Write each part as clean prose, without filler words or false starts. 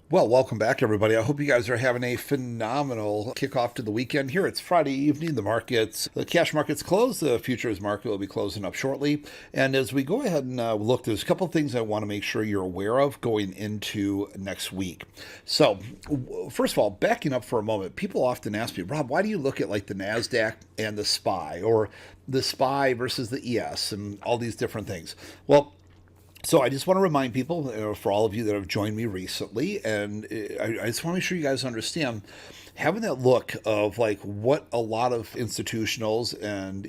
Well, welcome back, everybody. I hope you guys are having a phenomenal kickoff to the weekend. Here it's Friday evening. The cash market's closed. The futures market will be closing up shortly. And as we go ahead and look, there's a couple of things I want to make sure you're aware of going into next week. So, first of all, backing up for a moment, people often ask me, Rob, why do you look at like the NASDAQ and the SPY or the SPY versus the ES and all these different things? Well, so I just want to remind people, for all of you that have joined me recently, and I just want to make sure you guys understand having that look of like what a lot of institutionals and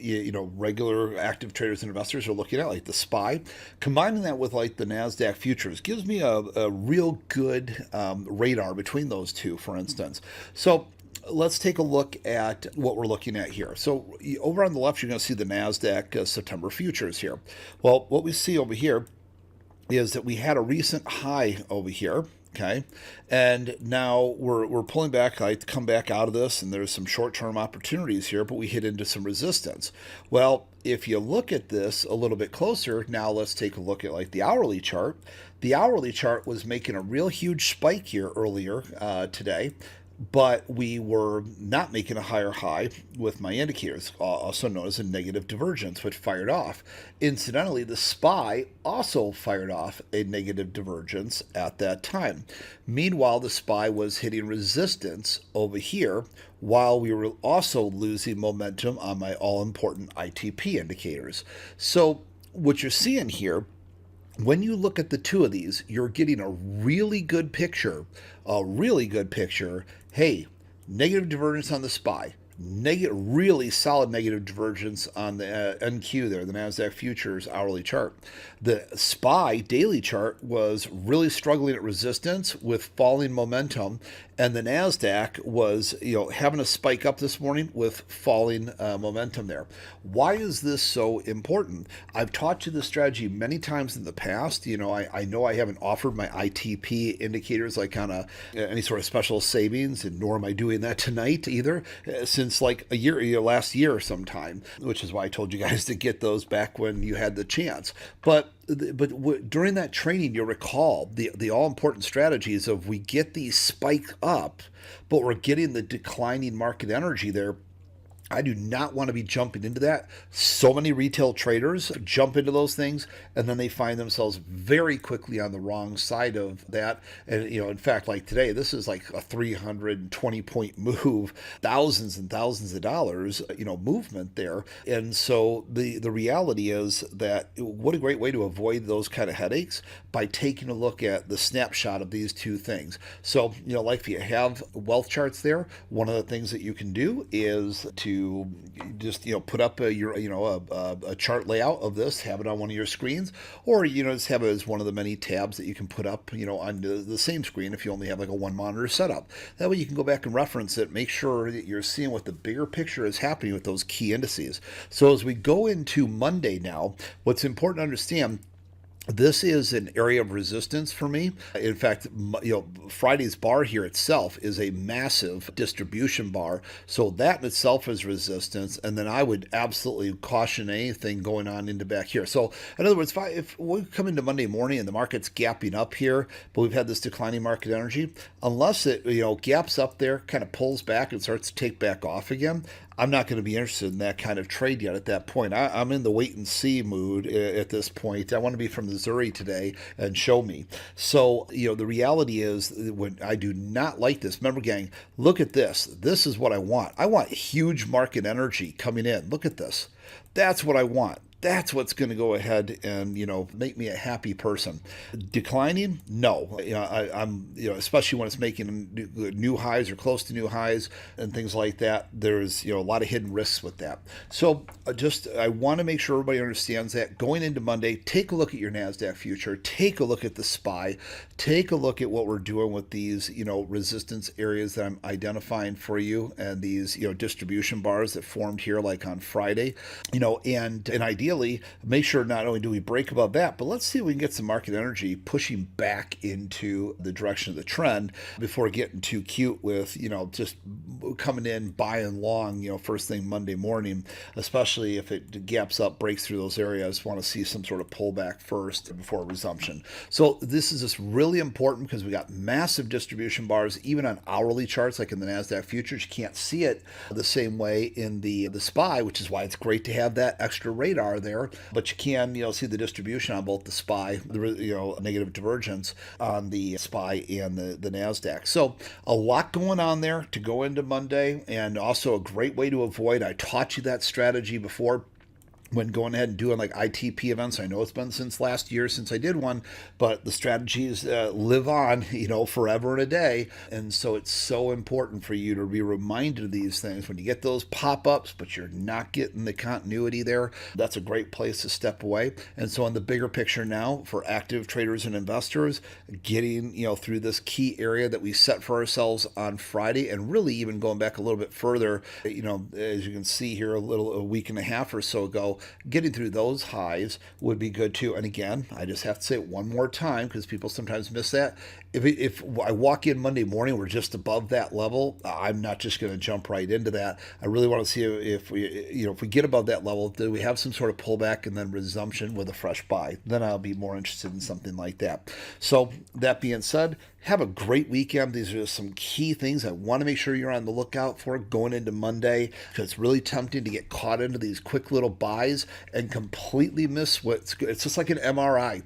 regular active traders and investors are looking at, like the SPY, combining that with like the Nasdaq futures gives me a real good radar between those two, for instance. So let's take a look at what we're looking at here. So over on the left, you're going to see the Nasdaq September futures here. Well, what we see over here is that we had a recent high over here, okay, and now we're pulling back. I come back out of this, and there's some short-term opportunities here, but we hit into some resistance. Well, if you look at this a little bit closer, now let's take a look at like the hourly chart. The hourly chart was making a real huge spike here earlier today, but we were not making a higher high with my indicators, also known as a negative divergence, which fired off. Incidentally, the SPY also fired off a negative divergence at that time. Meanwhile, the SPY was hitting resistance over here while we were also losing momentum on my all-important ITP indicators. So what you're seeing here, when you look at the two of these, you're getting a really good picture, Hey, negative divergence on the SPY, really solid negative divergence on the NQ there, the NASDAQ futures hourly chart. The SPY daily chart was really struggling at resistance with falling momentum, and the NASDAQ was having a spike up this morning with falling momentum there. Why is this so important? I've taught you this strategy many times in the past. I know I haven't offered my ITP indicators like on any sort of special savings, and nor am I doing that tonight either, since like a year, last year sometime, which is why I told you guys to get those back when you had the chance. But during that training, you'll recall the all important strategies of we get these spike up, but we're getting the declining market energy there. I do not want to be jumping into that. So many retail traders jump into those things, and then they find themselves very quickly on the wrong side of that. And in fact, like today, this is like a 320-point move, thousands and thousands of dollars, movement there. And so the reality is that what a great way to avoid those kind of headaches by taking a look at the snapshot of these two things. So like if you have wealth charts there, one of the things that you can do is to just put up a chart layout of this, have it on one of your screens, or just have it as one of the many tabs that you can put up on the same screen if you only have like a one monitor setup. That way you can go back and reference it, make sure that you're seeing what the bigger picture is happening with those key indices. So as we go into Monday now, what's important to understand, this is an area of resistance for me. In fact, Friday's bar here itself is a massive distribution bar. So that in itself is resistance. And then I would absolutely caution anything going on into back here. So in other words, if we come into Monday morning and the market's gapping up here, but we've had this declining market energy, unless it, gaps up there, kind of pulls back and starts to take back off again, I'm not going to be interested in that kind of trade yet at that point. I'm in the wait and see mood at this point. I want to be from Missouri today and show me. So, the reality is when I do not like this, remember gang, look at this. This is what I want. I want huge market energy coming in. Look at this. That's what I want. That's what's going to go ahead and make me a happy person. Declining, no. I'm especially when it's making new highs or close to new highs and things like that. There's a lot of hidden risks with that. So I want to make sure everybody understands that going into Monday. Take a look at your Nasdaq future. Take a look at the SPY. Take a look at what we're doing with these resistance areas that I'm identifying for you, and these distribution bars that formed here like on Friday. And ideally, make sure not only do we break above that, but let's see if we can get some market energy pushing back into the direction of the trend before getting too cute with, just coming in buying long, first thing Monday morning, especially if it gaps up, breaks through those areas. Want to see some sort of pullback first before resumption. So this is just really important because we got massive distribution bars, even on hourly charts, like in the NASDAQ futures. You can't see it the same way in the SPY, which is why it's great to have that extra radar there. But you can, see the distribution on both the SPY, negative divergence on the SPY and the NASDAQ. So a lot going on there to go into Monday, and also a great way to avoid. I taught you that strategy before when going ahead and doing like ITP events. I know it's been since last year since I did one, but the strategies live on, forever and a day. And so it's so important for you to be reminded of these things when you get those pop-ups, but you're not getting the continuity there. That's a great place to step away. And so in the bigger picture now for active traders and investors, getting, through this key area that we set for ourselves on Friday, and really even going back a little bit further, as you can see here, a week and a half or so ago, getting through those highs would be good too. And again, I just have to say it one more time because people sometimes miss that. If I walk in Monday morning, we're just above that level, I'm not just going to jump right into that. I really want to see if we get above that level, do we have some sort of pullback and then resumption with a fresh buy? Then I'll be more interested in something like that. So that being said, have a great weekend. These are just some key things I want to make sure you're on the lookout for going into Monday, because it's really tempting to get caught into these quick little buys and completely miss what's good. It's just like an MRI.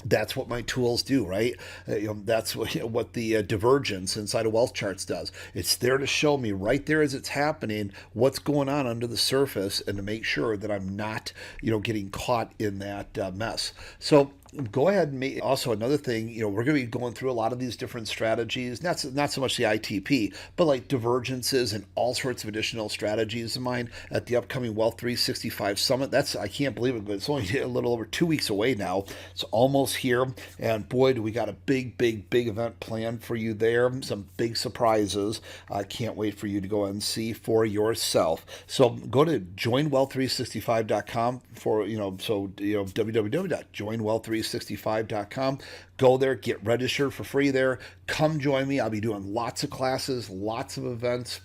That's what my tools do, right? That's what the divergence inside of WealthCharts does. It's there to show me right there as it's happening what's going on under the surface, and to make sure that I'm not, getting caught in that mess. So go ahead and also another thing, we're going to be going through a lot of these different strategies, not so much the ITP, but like divergences and all sorts of additional strategies of mine at the upcoming Wealth 365 Summit. I can't believe it, but it's only a little over 2 weeks away now. It's almost here, and boy, do we got a big event planned for you there. Some big surprises. I can't wait for you to go and see for yourself. So go to joinwealth365.com for, www.joinwealth365.com. Go there, get registered for free there. Come join me. I'll be doing lots of classes, lots of events.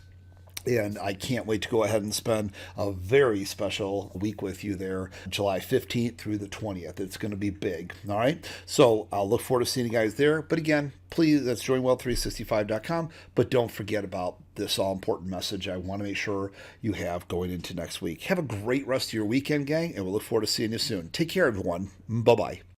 And I can't wait to go ahead and spend a very special week with you there, July 15th through the 20th. It's going to be big. All right. So I'll look forward to seeing you guys there. But again, please, that's joinwealth365.com. But don't forget about this all important message I want to make sure you have going into next week. Have a great rest of your weekend, gang, and we'll look forward to seeing you soon. Take care, everyone. Bye-bye.